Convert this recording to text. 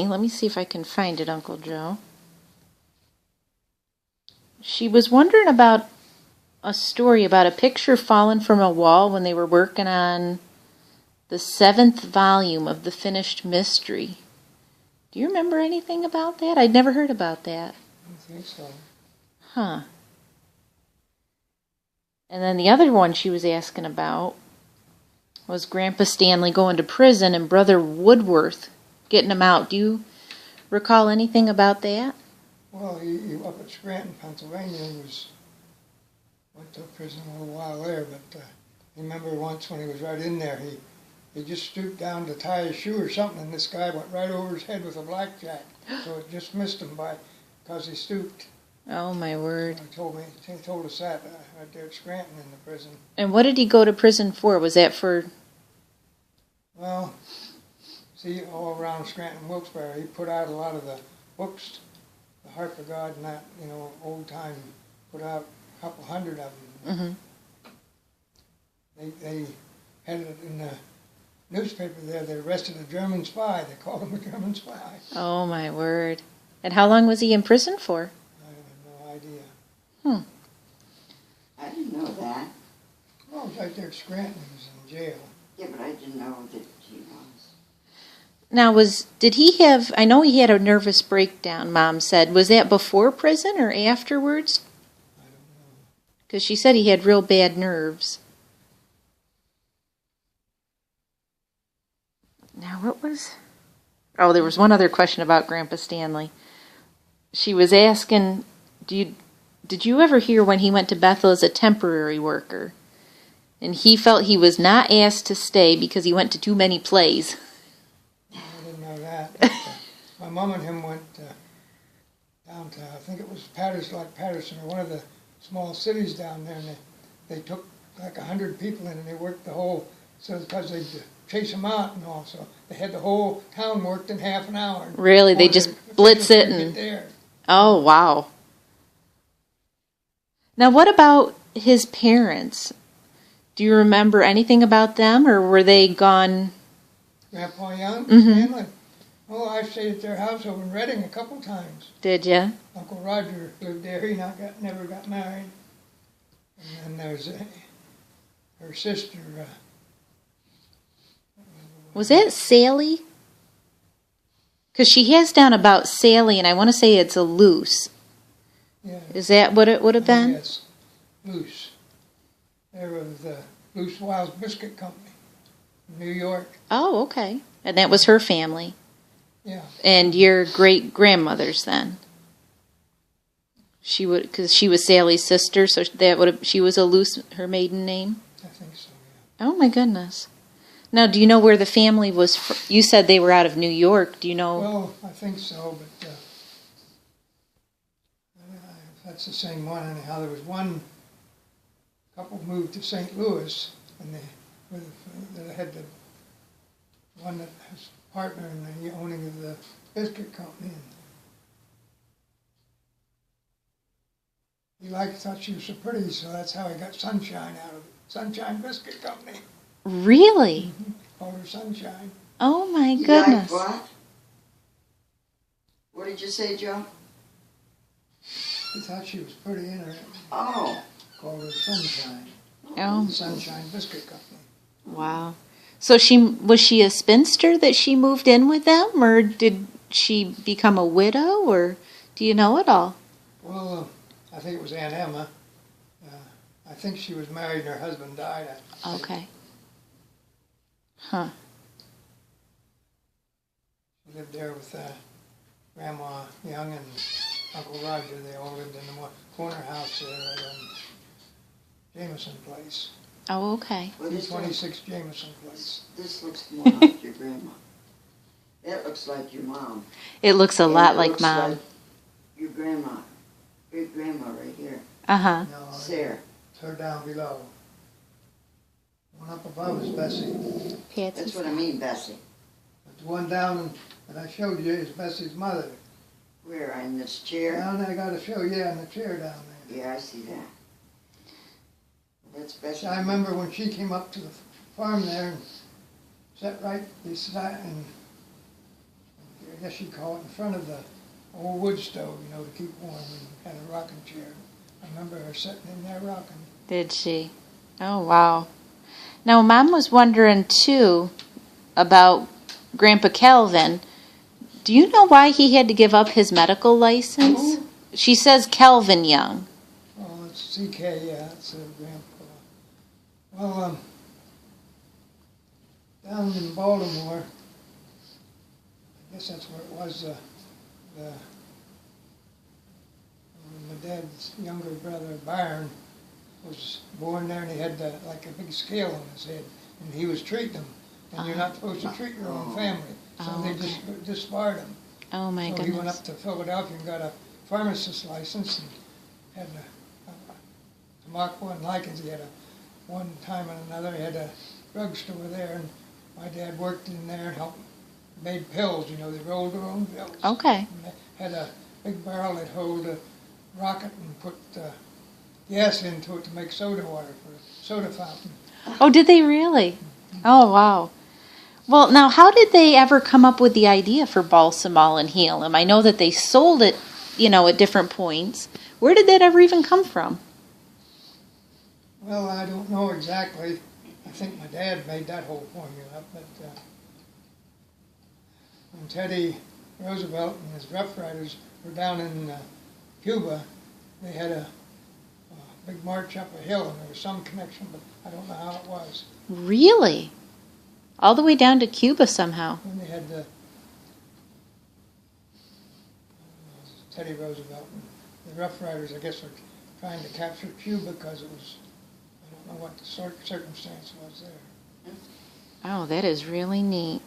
Let me see if I can find it, Uncle Joe. She was wondering about a story about a picture fallen from a wall when they were working on the 7th volume of the finished mystery. Do you remember anything about that? I'd never heard about that. I don't think so. Huh. And then the other one she was asking about was Grandpa Stanley going to prison and Brother Woodworth getting him out. Do you recall anything about that? Well, he up at Scranton, Pennsylvania, he went to prison a little while there, but I remember once when he was right in there, he just stooped down to tie his shoe or something, and this guy went right over his head with a blackjack. So it just missed him because he stooped. Oh, my word. He told us that right there at Scranton in the prison. And what did he go to prison for? Was that for... Well, see, all around Scranton, Wilkes-Barre, he put out a lot of the books, the Harp of God and that, old time, put out a couple hundred of them. Mm-hmm. They had it in the newspaper there. They arrested a German spy. They called him a German spy. Oh, my word. And how long was he in prison for? I have no idea. I didn't know that. Well, it was right there at Scranton. He was in jail. Yeah, but I didn't know that he was. Now, did he have, I know he had a nervous breakdown, Mom said. Was that before prison or afterwards? I don't know. Because she said he had real bad nerves. Now, there was one other question about Grandpa Stanley. She was asking, did you ever hear when he went to Bethel as a temporary worker? And he felt he was not asked to stay because he went to too many plays. I didn't know that. But, my mom and him went down to, I think it was Patterson, or one of the small cities down there, and they took like 100 people in, and they worked the whole, so because they'd chase them out and all, so they had the whole town worked in half an hour. Really? They just blitz it and... There. Oh, wow. Now, what about his parents? Do you remember anything about them, or were they gone? Grandpa Young, Mm-hmm. Stanley. Oh, I stayed at their house over in Reading a couple times. Did you? Uncle Roger lived there. He never got married. And then there's her sister. Was that Sally? Because she has down about Sally, and I want to say it's a Luce. Yeah. Is that what it would have been? Yes, Luce. They were the Luce Wiles Biscuit Company in New York. Oh, okay. And that was her family. Yeah. And your great-grandmother's then? Because she was Sally's sister, so she was a Luce, her maiden name? I think so, yeah. Oh, my goodness. Now, do you know where the family was from? You said they were out of New York. Do you know? Well, I think so, but that's the same one. Anyhow, there was one couple moved to St. Louis, and they had the one that was partner in the owning of the biscuit company. And he thought she was so pretty, so that's how he got Sunshine out of it. Sunshine Biscuit Company. Really? Mm-hmm. Called her Sunshine. Oh, my He goodness. liked what? What did you say, Joe? He thought she was pretty in her. Oh. Called her Sunshine. Oh, Sunshine Biscuit Company. wow. So was she a spinster that she moved in with them, or did she become a widow, or do you know it all? Well, I think it was Aunt Emma. I think she was married and her husband died. Okay. Huh. She lived there with Grandma Young and Uncle Roger. They all lived in the corner house there at Jameson Place. Oh, okay. What is 226 Jameson Place. This looks more like your grandma. That looks like your mom. It looks a And lot it like looks Mom. like your grandma. Great grandma right here. Uh-huh. No, Sarah. it's her down below. The one up above is Bessie. That's what I mean, Bessie. But the one down that I showed you is Bessie's mother. Where, in this chair? Down there, I got to show you in the chair down there. Yeah, I see that. That's Bessie. I remember when she came up to the farm there and sat right beside, and I guess you'd call it, in front of the old wood stove, you know, to keep warm, and had a rocking chair. I remember her sitting in there rocking. Did she? Oh, wow. Now, Mom was wondering, too, about Grandpa Calvin. Do you know why he had to give up his medical license? Who? She says Calvin Young. Oh, it's CK, yeah, it's a grandpa. Well, down in Baltimore, I guess that's where it was, my dad's younger brother, Byron, was born there, and he had like a big scale on his head, and he was treating him. And you're not supposed to treat your own family, so Oh, they okay. just disbarred him. Oh, my So goodness. he went up to Philadelphia and got a pharmacist's license, and had Tamaqua and Lycans. He had one time and another, he had a drugstore there, and my dad worked in there and helped, made pills, you know, they rolled their own pills. Okay. And they had a big barrel that held a rocket and put gas into it to make soda water for a soda fountain. Oh, did they really? Oh, wow. Well, now, how did they ever come up with the idea for Balsamol and Helium? I know that they sold it, you know, at different points. Where did that ever even come from? Well, I don't know exactly. I think my dad made that whole formula, but when Teddy Roosevelt and his Rough Riders were down in Cuba, they had a big march up a hill, and there was some connection, but I don't know how it was. Really? All the way down to Cuba somehow. When they had Teddy Roosevelt and the Rough Riders, I guess, were trying to capture Cuba because it was, I don't know what the circumstance was there. Oh, that is really neat.